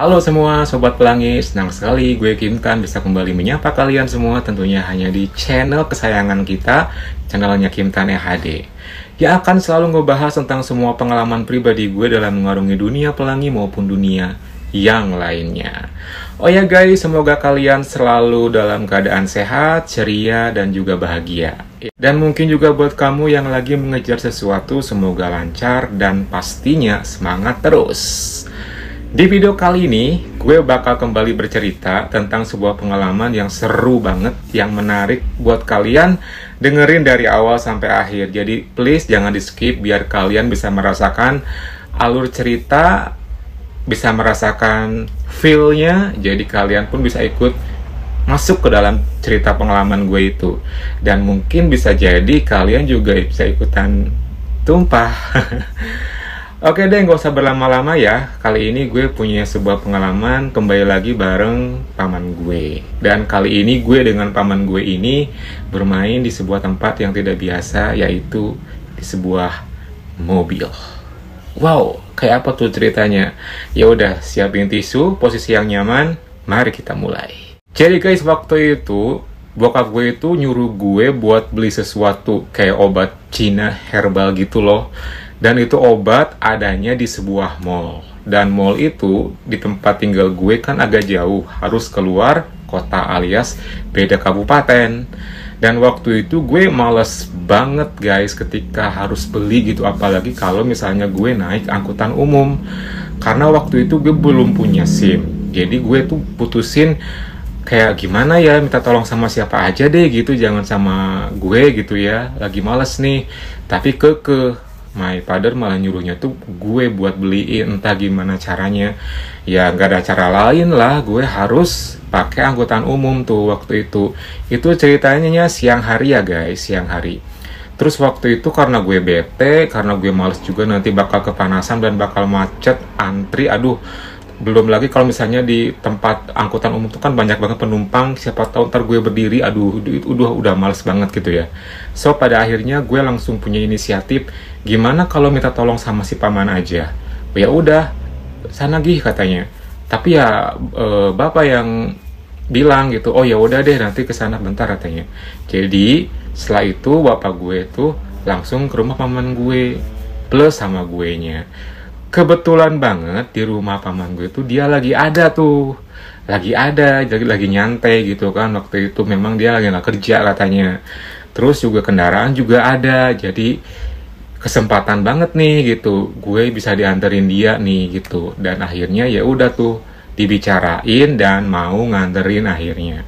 Halo semua Sobat Pelangi, senang sekali gue Kim Tan bisa kembali menyapa kalian semua tentunya hanya di channel kesayangan kita, channelnya Kim Tan HD. Yang akan selalu ngebahas tentang semua pengalaman pribadi gue dalam mengarungi dunia pelangi maupun dunia yang lainnya. Oh ya guys, semoga kalian selalu dalam keadaan sehat, ceria, dan juga bahagia. Dan mungkin juga buat kamu yang lagi mengejar sesuatu, semoga lancar dan pastinya semangat terus. Di video kali ini, gue bakal kembali bercerita tentang sebuah pengalaman yang seru banget, yang menarik buat kalian dengerin dari awal sampai akhir. Jadi please jangan di skip biar kalian bisa merasakan alur cerita, bisa merasakan feel-nya, jadi kalian pun bisa ikut masuk ke dalam cerita pengalaman gue itu. Dan mungkin bisa jadi kalian juga bisa ikutan tumpah. Oke deh, nggak usah berlama-lama ya. Kali ini gue punya sebuah pengalaman kembali lagi bareng paman gue. Dan kali ini gue dengan paman gue ini bermain di sebuah tempat yang tidak biasa, yaitu di sebuah mobil. Wow, kayak apa tuh ceritanya? Ya udah, siapin tisu, posisi yang nyaman, mari kita mulai. Jadi guys, waktu itu bokap gue itu nyuruh gue buat beli sesuatu kayak obat Cina herbal gitu loh. Dan itu obat adanya di sebuah mall. Dan mall itu di tempat tinggal gue kan agak jauh, harus keluar kota alias beda kabupaten. Dan waktu itu gue males banget guys ketika harus beli gitu, apalagi kalau misalnya gue naik angkutan umum. Karena waktu itu gue belum punya SIM. Jadi gue tuh putusin kayak gimana ya, minta tolong sama siapa aja deh gitu, jangan sama gue gitu ya, lagi males nih. Tapi my father malah nyuruhnya tuh gue buat beliin, entah gimana caranya. Ya nggak ada cara lain lah, gue harus pakai angkutan umum tuh waktu itu. Itu ceritanya siang hari ya guys, siang hari. Terus waktu itu karena gue bete, karena gue males juga nanti bakal kepanasan dan bakal macet, antri, aduh. Belum lagi kalau misalnya di tempat angkutan umum itu kan banyak banget penumpang, siapa tahu ntar gue berdiri, aduh udah males banget gitu ya. So pada akhirnya gue langsung punya inisiatif, gimana kalau minta tolong sama si paman aja. Ya udah, sana gih katanya. Tapi ya bapak yang bilang gitu, oh ya udah deh nanti kesana bentar katanya. Jadi setelah itu bapak gue tuh langsung ke rumah paman gue plus sama gue nya. Kebetulan banget di rumah paman gue tuh dia lagi ada tuh, lagi nyantai gitu kan. Waktu itu memang dia lagi nggak kerja katanya. Terus juga kendaraan juga ada, jadi kesempatan banget nih gitu, gue bisa dianterin dia nih gitu. Dan akhirnya ya udah tuh dibicarain dan mau nganterin akhirnya.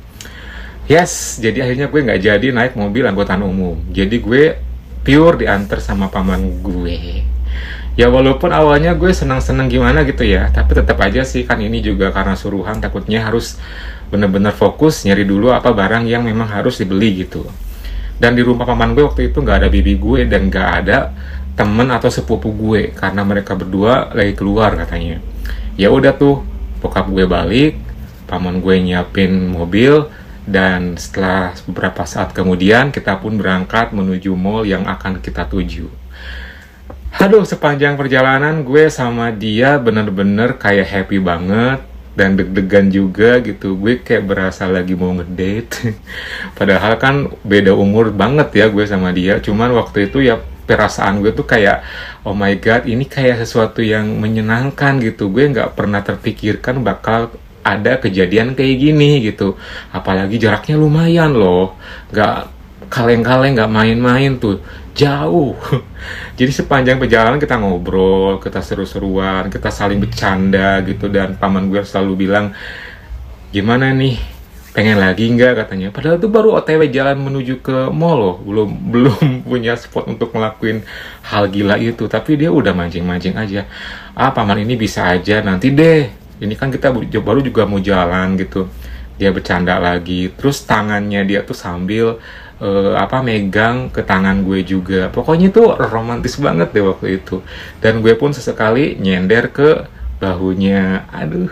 Yes, jadi akhirnya gue nggak jadi naik mobil angkutan umum. Jadi gue pure diantar sama paman gue. Ya walaupun awalnya gue senang-senang gimana gitu ya, tapi tetap aja sih kan ini juga karena suruhan, takutnya harus bener-bener fokus nyari dulu apa barang yang memang harus dibeli gitu. Dan di rumah paman gue waktu itu nggak ada bibi gue dan nggak ada temen atau sepupu gue karena mereka berdua lagi keluar katanya. Ya udah tuh, bokap gue balik, paman gue nyiapin mobil, dan setelah beberapa saat kemudian kita pun berangkat menuju mall yang akan kita tuju. Aduh, sepanjang perjalanan gue sama dia bener-bener kayak happy banget dan deg-degan juga gitu. Gue kayak berasa lagi mau ngedate. Padahal kan beda umur banget ya gue sama dia. Cuman waktu itu ya perasaan gue tuh kayak, oh my god, ini kayak sesuatu yang menyenangkan gitu. Gue nggak pernah terpikirkan bakal ada kejadian kayak gini gitu. Apalagi jaraknya lumayan loh. Nggak kaleng-kaleng, nggak main-main tuh, jauh. Jadi sepanjang perjalanan kita ngobrol, kita seru-seruan, kita saling bercanda gitu. Dan paman gue selalu bilang, gimana nih, pengen lagi nggak katanya. Padahal itu baru OTW jalan menuju ke mall loh, belum punya spot untuk ngelakuin hal gila itu. Tapi dia udah mancing-mancing aja, paman ini bisa aja, nanti deh, ini kan kita baru juga mau jalan gitu. Dia bercanda lagi, terus tangannya dia tuh sambil megang ke tangan gue juga. Pokoknya tuh romantis banget deh waktu itu. Dan gue pun sesekali nyender ke bahunya. Aduh.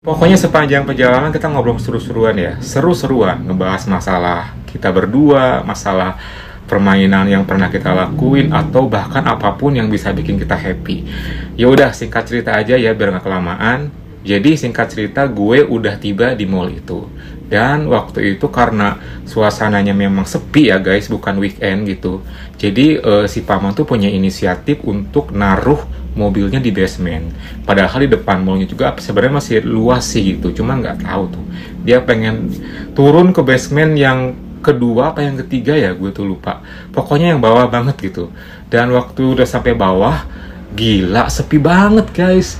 Pokoknya sepanjang perjalanan kita ngobrol seru-seruan ya. Seru-seruan ngebahas masalah kita berdua, masalah permainan yang pernah kita lakuin, atau bahkan apapun yang bisa bikin kita happy. Ya udah, singkat cerita aja ya biar nggak kelamaan. Jadi singkat cerita gue udah tiba di mall itu. Dan waktu itu karena suasananya memang sepi ya guys, bukan weekend gitu. Jadi si paman tuh punya inisiatif untuk naruh mobilnya di basement. Padahal di depan mallnya juga sebenarnya masih luas sih gitu. Cuma nggak tahu tuh. Dia pengen turun ke basement yang kedua apa yang ketiga ya, gue tuh lupa. Pokoknya yang bawah banget gitu. Dan waktu udah sampai bawah, gila sepi banget guys.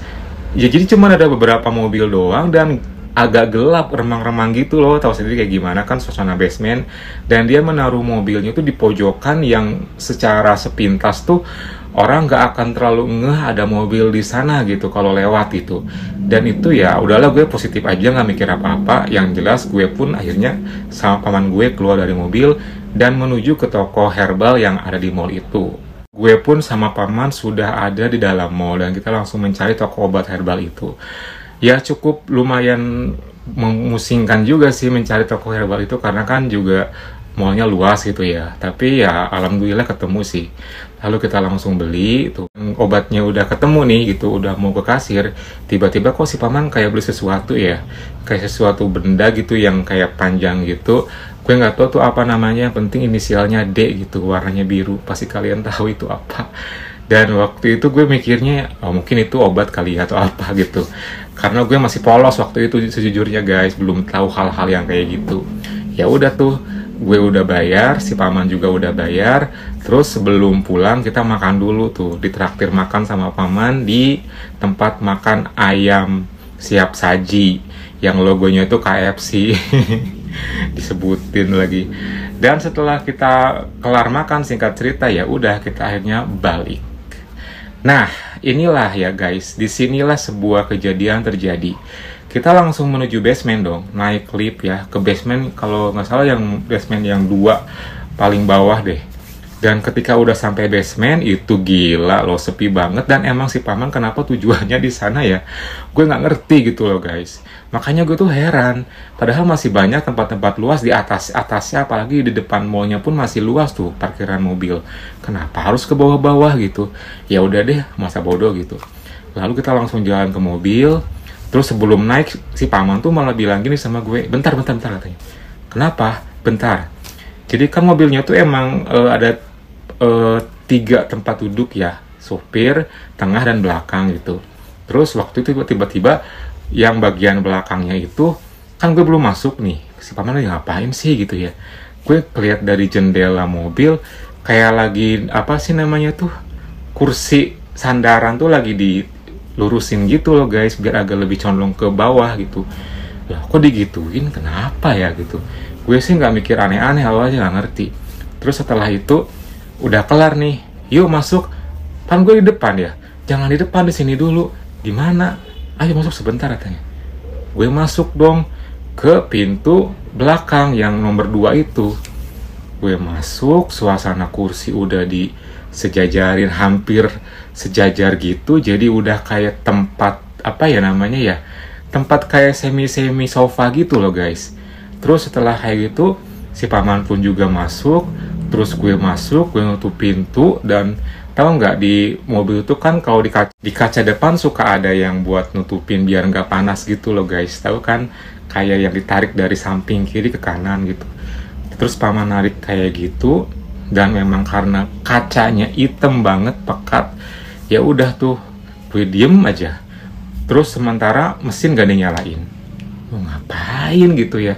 Ya jadi cuma ada beberapa mobil doang dan agak gelap, remang-remang gitu loh. Tahu sendiri kayak gimana kan suasana basement. Dan dia menaruh mobilnya tuh di pojokan yang secara sepintas tuh orang nggak akan terlalu ngeh ada mobil di sana gitu kalau lewat gitu. Dan itu ya udahlah, gue positif aja nggak mikir apa-apa. Yang jelas gue pun akhirnya sama paman gue keluar dari mobil dan menuju ke toko herbal yang ada di mall itu. Gue pun sama paman sudah ada di dalam mall dan kita langsung mencari toko obat herbal itu. Ya cukup lumayan memusingkan juga sih mencari toko herbal itu karena kan juga mallnya luas gitu ya. Tapi ya alhamdulillah ketemu sih. Lalu kita langsung beli itu. Obatnya udah ketemu nih gitu, udah mau ke kasir. Tiba-tiba kok si paman kayak beli sesuatu ya. Kayak sesuatu benda gitu yang kayak panjang gitu. Gue nggak tahu tuh apa namanya, yang penting inisialnya D gitu, warnanya biru. Pasti kalian tahu itu apa. Dan waktu itu gue mikirnya, oh mungkin itu obat kali ya atau apa gitu. Karena gue masih polos waktu itu sejujurnya guys, belum tahu hal-hal yang kayak gitu. Ya udah tuh, gue udah bayar, si paman juga udah bayar. Terus sebelum pulang kita makan dulu tuh, ditraktir makan sama paman di tempat makan ayam siap saji yang logonya itu KFC. Disebutin lagi. Dan setelah kita kelar makan, singkat cerita ya udah kita akhirnya balik. Nah, inilah ya guys, disinilah sebuah kejadian terjadi. Kita langsung menuju basement dong, naik lift ya ke basement, kalau nggak salah yang basement yang 2 paling bawah deh. Dan ketika udah sampai basement itu gila loh, sepi banget. Dan emang si paman kenapa tujuannya di sana ya, gue nggak ngerti gitu loh guys. Makanya gue tuh heran, padahal masih banyak tempat-tempat luas di atasnya, apalagi di depan mallnya pun masih luas tuh parkiran mobil. Kenapa harus ke bawah-bawah gitu? Ya udah deh, masa bodoh gitu. Lalu kita langsung jalan ke mobil. Terus sebelum naik si paman tuh malah bilang gini sama gue, bentar katanya. Kenapa? Bentar. Jadi kan mobilnya tuh emang ada 3 tempat duduk ya, sopir, tengah dan belakang gitu. Terus waktu itu tiba-tiba yang bagian belakangnya itu kan gue belum masuk nih, si paman lagi ngapain sih gitu ya. Gue kelihat dari jendela mobil kayak lagi apa sih namanya tuh, kursi sandaran tuh lagi dilurusin gitu loh guys, biar agak lebih condong ke bawah gitu. Lah kok digituin, kenapa ya gitu. Gue sih nggak mikir aneh-aneh, awalnya nggak ngerti. Terus setelah itu udah kelar nih, yuk masuk. Kan gue di depan ya, jangan di depan, di sini dulu. Di mana? Ayo masuk sebentar katanya. Gue masuk dong ke pintu belakang yang nomor 2 itu. Gue masuk, suasana kursi udah disejajarin, hampir sejajar gitu. Jadi udah kayak tempat apa ya namanya ya, tempat kayak semi sofa gitu loh guys. Terus setelah kayak gitu, si paman pun juga masuk. Terus gue masuk, gue nutup pintu. Dan tahu nggak, di mobil itu kan kalau di kaca depan suka ada yang buat nutupin biar nggak panas gitu loh guys. Tahu kan, kayak yang ditarik dari samping kiri ke kanan gitu. Terus paman narik kayak gitu. Dan memang karena kacanya hitam banget, pekat, ya udah tuh gue diem aja. Terus sementara mesin gak dinyalain. Mau ngapain gitu ya.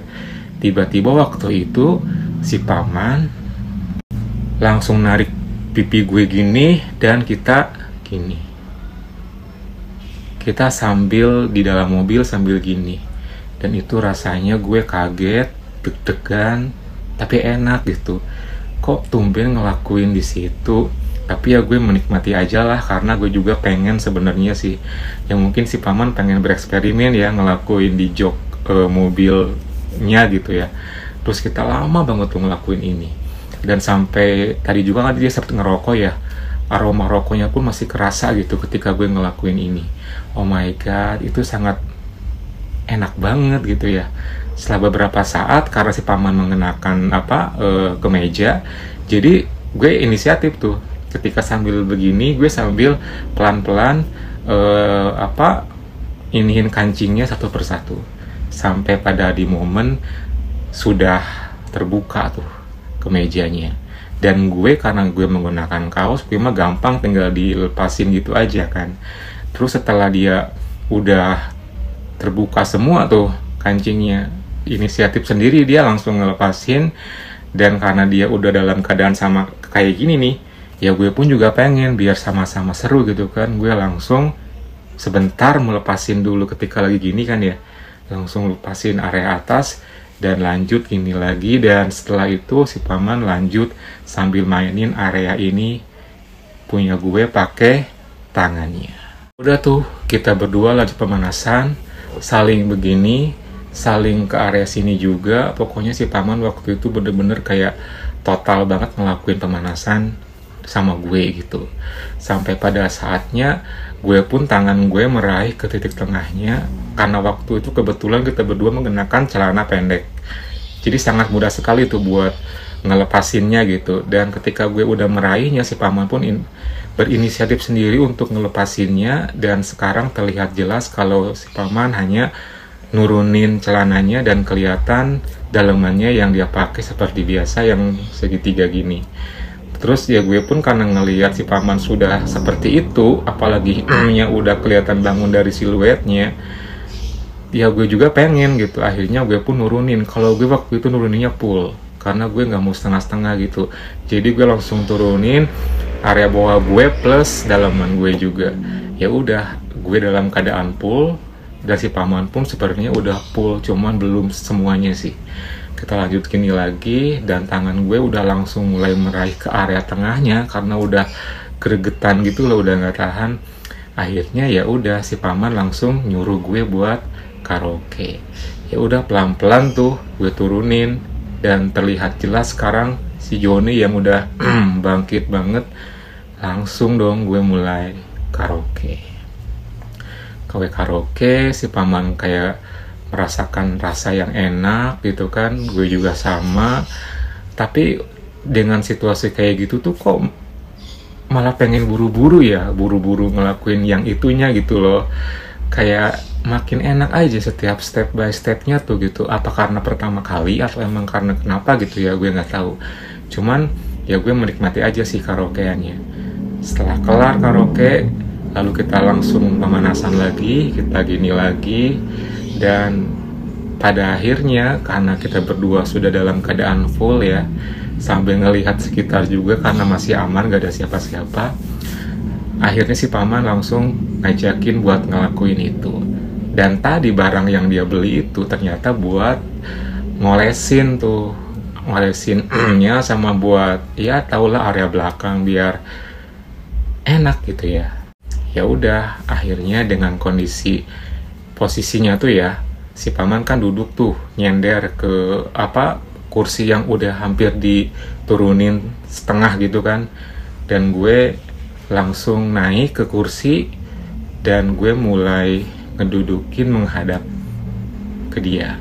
Tiba-tiba waktu itu si paman langsung narik pipi gue gini dan kita gini. Kita sambil di dalam mobil sambil gini. Dan itu rasanya gue kaget, deg-degan, tapi enak gitu. Kok tumben ngelakuin di situ? Tapi ya gue menikmati aja lah, karena gue juga pengen sebenarnya sih. Yang mungkin si paman pengen bereksperimen ya, ngelakuin di jok mobilnya gitu ya. Terus kita lama banget tuh ngelakuin ini. Dan sampai tadi juga kan dia sempat ngerokok ya, aroma rokoknya pun masih kerasa gitu ketika gue ngelakuin ini. Oh my god, itu sangat enak banget gitu ya. Setelah beberapa saat, karena si paman mengenakan kemeja, jadi gue inisiatif tuh ketika sambil begini, gue sambil pelan-pelan iniin kancingnya satu persatu sampai pada di momen sudah terbuka tuh kemejanya. Dan gue karena gue menggunakan kaos, gue mah gampang tinggal dilepasin gitu aja kan. Terus setelah dia udah terbuka semua tuh kancingnya, inisiatif sendiri dia langsung ngelepasin. Dan karena dia udah dalam keadaan sama kayak gini nih, ya gue pun juga pengen biar sama-sama seru gitu kan. Gue langsung sebentar melepasin dulu ketika lagi gini kan ya, langsung lepasin area atas dan lanjut ini lagi. Dan setelah itu si paman lanjut sambil mainin area ini punya gue pakai tangannya. Udah tuh kita berdua lanjut pemanasan, saling begini, saling ke area sini juga. Pokoknya si paman waktu itu bener-bener kayak total banget ngelakuin pemanasan sama gue gitu. Sampai pada saatnya gue pun tangan gue meraih ke titik tengahnya, karena waktu itu kebetulan kita berdua mengenakan celana pendek. Jadi sangat mudah sekali tuh buat ngelepasinnya gitu. Dan ketika gue udah meraihnya, si paman pun berinisiatif sendiri untuk ngelepasinnya. Dan sekarang terlihat jelas kalau si paman hanya nurunin celananya dan kelihatan dalemannya yang dia pakai seperti biasa yang segitiga gini. Terus ya gue pun karena ngelihat si paman sudah seperti itu, apalagi nya udah kelihatan bangun dari siluetnya, ya gue juga pengen gitu. Akhirnya gue pun nurunin. Kalau gue waktu itu nuruninnya full, karena gue nggak mau setengah-setengah gitu. Jadi gue langsung turunin area bawah gue plus dalaman gue juga. Ya udah, gue dalam keadaan full dan si paman pun sepertinya udah full, cuman belum semuanya sih. Kita lanjut gini lagi dan tangan gue udah langsung mulai meraih ke area tengahnya karena udah gregetan gitu loh, udah nggak tahan. Akhirnya ya udah si paman langsung nyuruh gue buat karaoke. Ya udah pelan-pelan tuh gue turunin dan terlihat jelas sekarang si Joni yang udah bangkit banget. Langsung dong gue mulai karaoke. Karaoke, si paman kayak merasakan rasa yang enak gitu kan, gue juga sama. Tapi dengan situasi kayak gitu tuh kok malah pengen buru-buru ya, buru-buru ngelakuin yang itunya gitu loh. Kayak makin enak aja setiap step by stepnya tuh gitu. Apa karena pertama kali atau emang karena kenapa gitu ya, gue nggak tahu. Cuman ya gue menikmati aja sih karaokeannya. Setelah kelar karaoke, lalu kita langsung pemanasan lagi, kita gini lagi. Dan pada akhirnya karena kita berdua sudah dalam keadaan full ya, sambil ngelihat sekitar juga karena masih aman, gak ada siapa-siapa, akhirnya si paman langsung ngajakin buat ngelakuin itu. Dan tadi barang yang dia beli itu ternyata buat ngolesin tuh, ngolesinnya sama buat ya taulah area belakang biar enak gitu ya. Ya udah, akhirnya dengan kondisi posisinya tuh ya, si paman kan duduk tuh nyender ke kursi yang udah hampir diturunin setengah gitu kan. Dan gue langsung naik ke kursi dan gue mulai ngedudukin menghadap ke dia.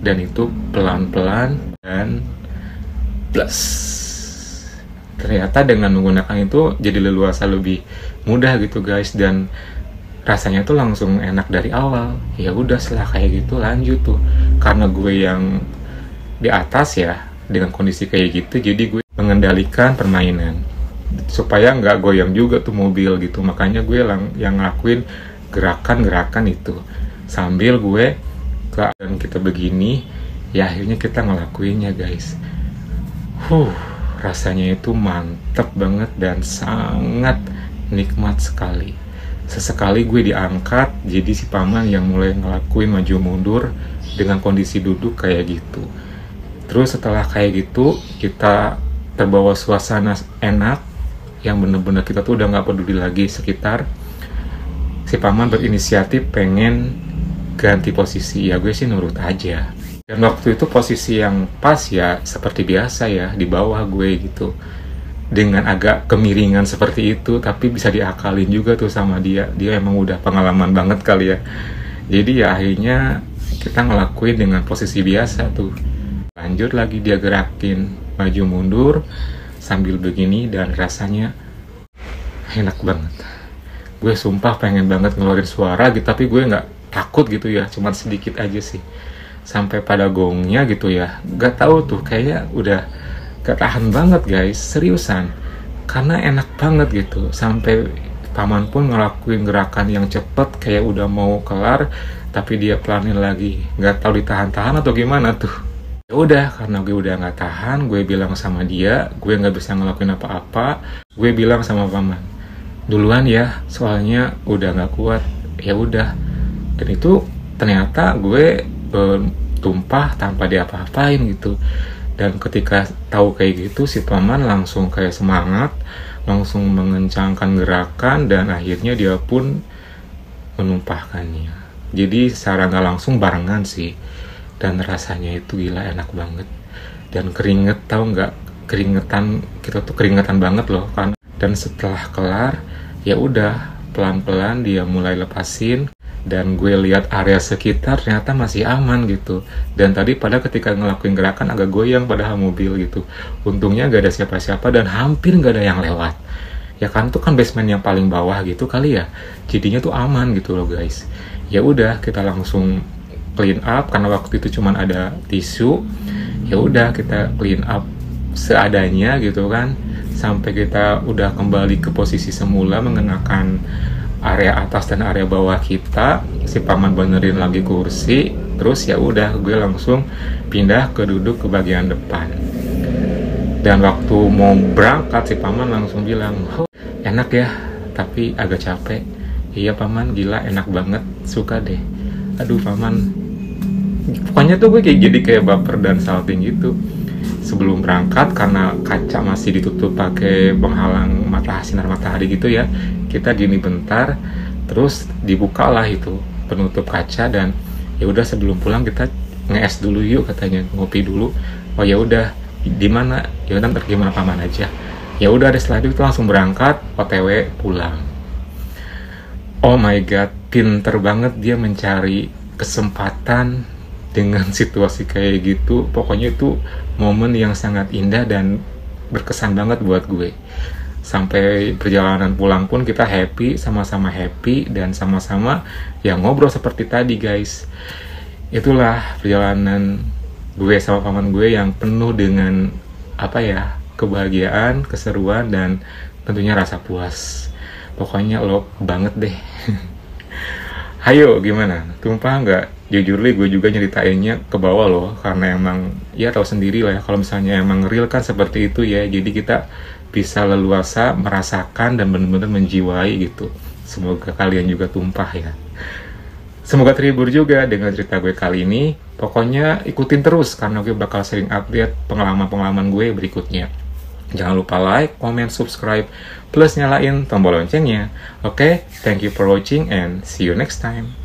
Dan itu pelan-pelan dan plus. Ternyata dengan menggunakan itu jadi leluasa lebih mudah gitu guys, dan rasanya tuh langsung enak dari awal. Ya udah, setelah kayak gitu lanjut tuh, karena gue yang di atas ya dengan kondisi kayak gitu, jadi gue mengendalikan permainan supaya nggak goyang juga tuh mobil gitu. Makanya gue yang ngelakuin gerakan-gerakan itu sambil gue dan kita begini ya, akhirnya kita ngelakuinnya guys. Rasanya itu mantep banget dan sangat nikmat sekali. Sesekali gue diangkat, jadi si paman yang mulai ngelakuin maju mundur dengan kondisi duduk kayak gitu. Terus setelah kayak gitu, kita terbawa suasana enak, yang bener-bener kita tuh udah gak peduli lagi sekitar. Si paman berinisiatif pengen ganti posisi, ya gue sih nurut aja. Dan waktu itu posisi yang pas ya, seperti biasa ya, di bawah gue gitu. Dengan agak kemiringan seperti itu, tapi bisa diakalin juga tuh sama dia. Dia emang udah pengalaman banget kali ya. Jadi ya akhirnya kita ngelakuin dengan posisi biasa tuh. Lanjut lagi dia gerakin maju mundur sambil begini, dan rasanya enak banget. Gue sumpah pengen banget ngeluarin suara gitu, tapi gue takut gitu ya, cuma sedikit aja sih. Sampai pada gongnya gitu ya, gak tahu tuh kayaknya udah gak tahan banget guys, seriusan. Karena enak banget gitu, sampai paman pun ngelakuin gerakan yang cepet kayak udah mau kelar, tapi dia pelanin lagi, gak tahu ditahan-tahan atau gimana tuh. Ya udah, karena gue udah nggak tahan, gue bilang sama dia, gue nggak bisa ngelakuin apa-apa. Gue bilang sama paman, duluan ya, soalnya udah nggak kuat. Ya udah, dan itu ternyata gue tumpah tanpa diapa-apain gitu. Dan ketika tahu kayak gitu, si paman langsung kayak semangat, langsung mengencangkan gerakan, dan akhirnya dia pun menumpahkannya. Jadi secara nggak langsung barengan sih. Dan rasanya itu gila enak banget. Dan keringet, tahu nggak, keringetan, kita tuh keringetan banget loh kan. Dan setelah kelar, ya udah pelan-pelan dia mulai lepasin. Dan gue lihat area sekitar ternyata masih aman gitu. Dan tadi pada ketika ngelakuin gerakan agak goyang padahal mobil gitu. Untungnya gak ada siapa-siapa dan hampir gak ada yang lewat. Ya kan, itu kan basement yang paling bawah gitu kali ya. Jadinya tuh aman gitu loh guys. Ya udah, kita langsung clean up karena waktu itu cuman ada tisu. Ya udah, kita clean up seadanya gitu kan, sampai kita udah kembali ke posisi semula mengenakan area atas dan area bawah kita. Si paman benerin lagi kursi, terus ya udah gue langsung pindah ke duduk ke bagian depan. Dan waktu mau berangkat si paman langsung bilang, oh, enak ya tapi agak capek. Iya paman, gila enak banget, suka deh. Aduh paman, pokoknya tuh gue jadi kayak baper dan salting gitu. Sebelum berangkat, karena kaca masih ditutup pakai penghalang sinar matahari gitu ya, kita gini bentar, terus dibukalah itu penutup kaca. Dan ya udah, sebelum pulang kita nge-es dulu yuk katanya, ngopi dulu. Oh ya udah, di mana? Ya udah, ntar gimana paman aja. Ya udah, setelah itu langsung berangkat, OTW pulang. Oh my god, pinter banget dia mencari kesempatan dengan situasi kayak gitu. Pokoknya itu momen yang sangat indah dan berkesan banget buat gue. Sampai perjalanan pulang pun kita happy, sama-sama happy, dan sama-sama ya ngobrol seperti tadi guys. Itulah perjalanan gue sama paman gue yang penuh dengan apa ya, kebahagiaan, keseruan, dan tentunya rasa puas. Pokoknya lo banget deh. Hayo, gimana? Tumpah nggak? Jujur li, gue juga nyeritainnya ke bawah loh, karena emang ya tahu sendiri lah ya, kalau misalnya emang real kan seperti itu ya. Jadi kita bisa leluasa merasakan dan benar-benar menjiwai gitu. Semoga kalian juga tumpah ya. Semoga terhibur juga dengan cerita gue kali ini. Pokoknya ikutin terus karena gue bakal sering update pengalaman-pengalaman gue berikutnya. Jangan lupa like, comment, subscribe, plus nyalain tombol loncengnya. Oke, thank you for watching and see you next time.